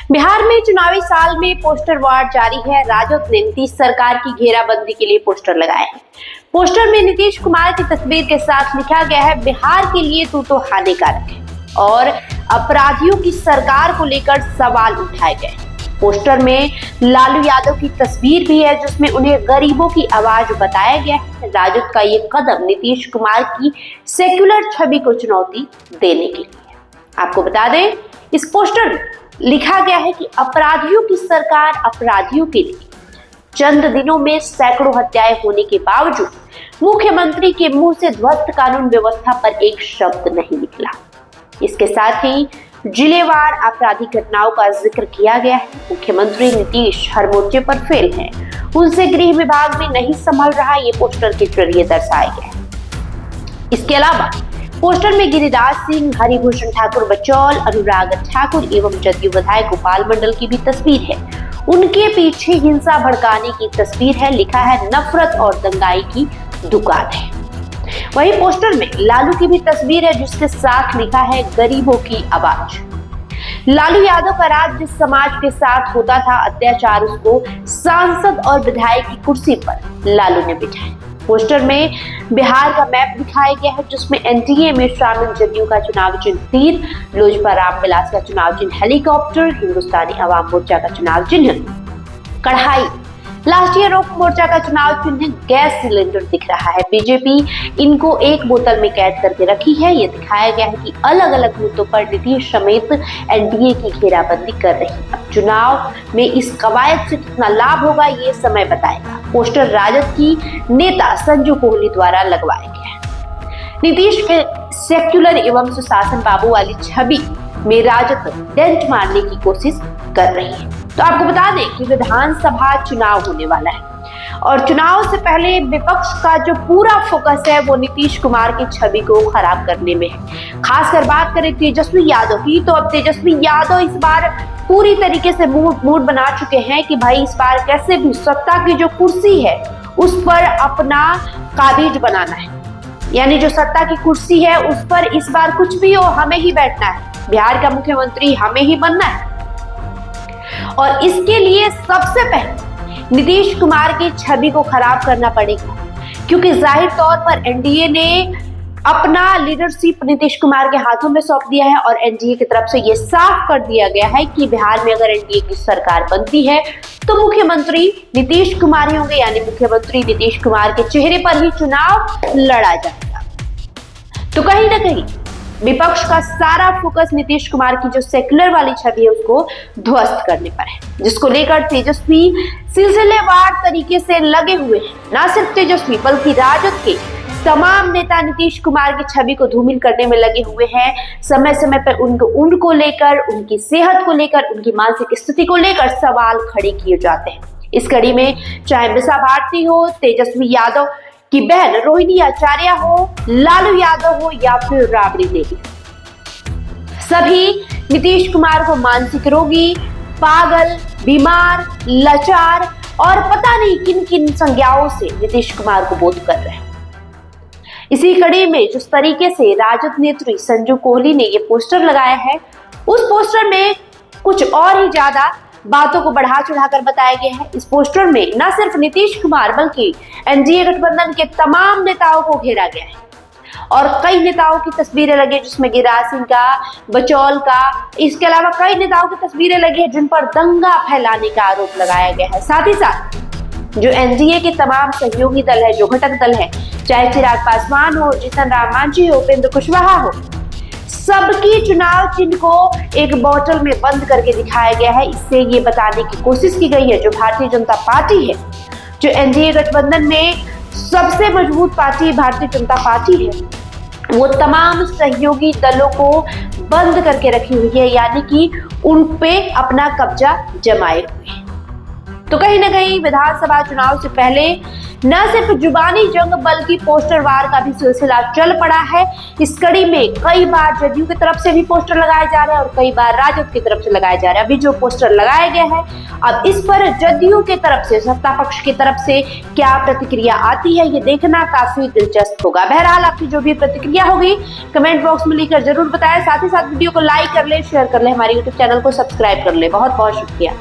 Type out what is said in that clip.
बिहार में चुनावी साल में पोस्टर वार जारी है। राजद ने नीतीश सरकार की घेराबंदी के लिए पोस्टर लगाए हैं। पोस्टर में नीतीश कुमार की तस्वीर के साथ लिखा गया है, बिहार के लिए तू तो हानिकारक है, और अपराधियों की सरकार को लेकर सवाल उठाए गए। पोस्टर में लालू यादव की तस्वीर भी है, जिसमें उन्हें गरीबों की आवाज बताया गया है। राजद का ये कदम नीतीश कुमार की सेक्युलर छवि को चुनौती देने के लिए। आपको बता दें, इस पोस्टर में लिखा गया है कि अपराधियों की सरकार अपराधियों के लिए। चंद दिनों में सैकड़ों हत्याएं होने के बावजूद मुख्यमंत्री के मुंह से ध्वस्त कानून व्यवस्था पर एक शब्द नहीं निकला। इसके साथ ही जिलेवार आपराधिक घटनाओं का जिक्र किया गया है। मुख्यमंत्री नीतीश हर मोर्चे पर फेल है, उनसे गृह विभाग भी नहीं संभल रहा, ये पोस्टर के जरिए दर्शाया गया है। इसके अलावा पोस्टर में गिरिराज सिंह, हरिभूषण ठाकुर बचौल, अनुराग ठाकुर एवं जदयू विधायक गोपाल मंडल की भी तस्वीर है। उनके पीछे हिंसा भड़काने की तस्वीर है। लिखा है, नफरत और दंगाई की दुकान है। वहीं पोस्टर में लालू की भी तस्वीर है, जिसके साथ लिखा है, गरीबों की आवाज। लालू यादव का राज जिस समाज के साथ होता था अत्याचार, उसको सांसद और विधायक की कुर्सी पर लालू ने बिठाया। पोस्टर में बिहार का मैप दिखाया गया है, जिसमें एनडीए में शामिल जदयू का चुनाव चिन्ह तीर, लोजपा रामविलास का चुनाव चिन्ह हेलीकॉप्टर, हिंदुस्तानी अवाम मोर्चा का चुनाव चिन्ह कढ़ाई, राष्ट्रीय लोक मोर्चा का चुनाव चिन्ह गैस सिलेंडर दिख रहा है। बीजेपी इनको एक बोतल में कैद करके रखी है। यह दिखाया गया है कि अलग अलग मुद्दों पर नीतीश समेत एनडीए की घेराबंदी कर रही है। अब चुनाव में इस कवायद से कितना लाभ होगा, ये समय बताएगा। पोस्टर राजद की नेता संजू कोहली द्वारा लगवाया गया है। नीतीश के सेक्युलर एवं सुशासन बाबू वाली छवि में राजद डेंट मारने की कोशिश कर रही है। तो आपको बता दें कि विधानसभा चुनाव होने वाला है, और चुनाव से पहले विपक्ष का जो पूरा फोकस है वो नीतीश कुमार की छवि को खराब करने में है। खासकर बात करें तेजस्वी यादव की, तो अब तेजस्वी यादव इस बार पूरी तरीके से मूड बना चुके हैं कि भाई इस बार कैसे भी सत्ता की जो कुर्सी है उस पर अपना काबिज बनाना है। यानी जो सत्ता की कुर्सी है उस पर इस बार कुछ भी हो, हमें ही बैठना है, बिहार का मुख्यमंत्री हमें ही बनना है। और इसके लिए सबसे पहले नीतीश कुमार की छवि को खराब करना पड़ेगा, क्योंकि जाहिर तौर पर एनडीए ने अपना लीडरशिप नीतीश कुमार के हाथों में सौंप दिया है, और एनडीए की तरफ से यह साफ कर दिया गया है कि बिहार में अगर एनडीए की सरकार बनती है तो मुख्यमंत्री नीतीश कुमार ही होंगे। यानी मुख्यमंत्री नीतीश कुमार के चेहरे पर ही चुनाव लड़ा जाएगा। तो कहीं ना कहीं विपक्ष का सारा फोकस नीतीश कुमार की जो सेक्युलर वाली छवि है उसको ध्वस्त करने पर है, जिसको लेकर तेजस्वी सिलसिलेवार तरीके से लगे हुए हैं। ना सिर्फ तेजस्वी बल्कि राजद के तमाम नेता नीतीश कुमार की छवि को धूमिल करने में लगे हुए हैं। समय समय पर उनको लेकर, उनकी सेहत को लेकर, उनकी मानसिक स्थिति को लेकर सवाल खड़े किए जाते हैं। इस कड़ी में चाहे मीसा भारती हो, तेजस्वी यादव की बहन रोहिणी आचार्य हो, लालू यादव हो या फिर राबड़ी देवी, सभी नीतीश कुमार को मानसिक रोगी, पागल, बीमार, लाचार और पता नहीं किन किन संज्ञाओं से नीतीश कुमार को बोध कर रहे हैं। इसी कड़ी में जिस तरीके से राजद नेत्री संजू कोहली ने ये पोस्टर लगाया है, उस पोस्टर में कुछ और ही ज्यादा बातों को बढ़ा चढ़ाकर बताया गया है। इस पोस्टर में न सिर्फ नीतीश कुमार बल्कि एनडीए गठबंधन के तमाम नेताओं को घेरा गया है, और कई नेताओं की तस्वीरें लगी, जिसमें गिरिराज सिंह का, बचौल का, इसके अलावा कई नेताओं की तस्वीरें लगी है जिन पर दंगा फैलाने का आरोप लगाया गया है। साथ ही साथ जो एनडीए के तमाम सहयोगी दल है, जो घटक दल है, चाहे चिराग पासवान हो, जीतन राम मांझी हो, उपेंद्र कुशवाहा हो, सबकी चुनाव चिन्ह को एक बोतल में बंद करके दिखाया गया है। इससे ये बताने की कोशिश की गई है जो भारतीय जनता पार्टी है, जो एनडीए गठबंधन में सबसे मजबूत पार्टी भारतीय जनता पार्टी है, वो तमाम सहयोगी दलों को बंद करके रखी हुई है, यानी कि उन पे अपना कब्जा जमाए हुए हैं। तो कहीं ना कहीं विधानसभा चुनाव से पहले न सिर्फ जुबानी जंग बल्कि पोस्टर वार का भी सिलसिला चल पड़ा है। इस कड़ी में कई बार जदयू की तरफ से भी पोस्टर लगाए जा रहे हैं और कई बार राजद की तरफ से लगाए जा रहे हैं। अभी जो पोस्टर लगाए गए हैं, अब इस पर जदयू की तरफ से, सत्ता पक्ष की तरफ से क्या प्रतिक्रिया आती है, ये देखना काफी दिलचस्प होगा। बहरहाल आपकी जो भी प्रतिक्रिया होगी कमेंट बॉक्स में लिखकर जरूर बताएं। साथ ही साथ वीडियो को लाइक कर ले, शेयर कर ले, हमारे यूट्यूब चैनल को सब्सक्राइब कर ले। बहुत बहुत शुक्रिया।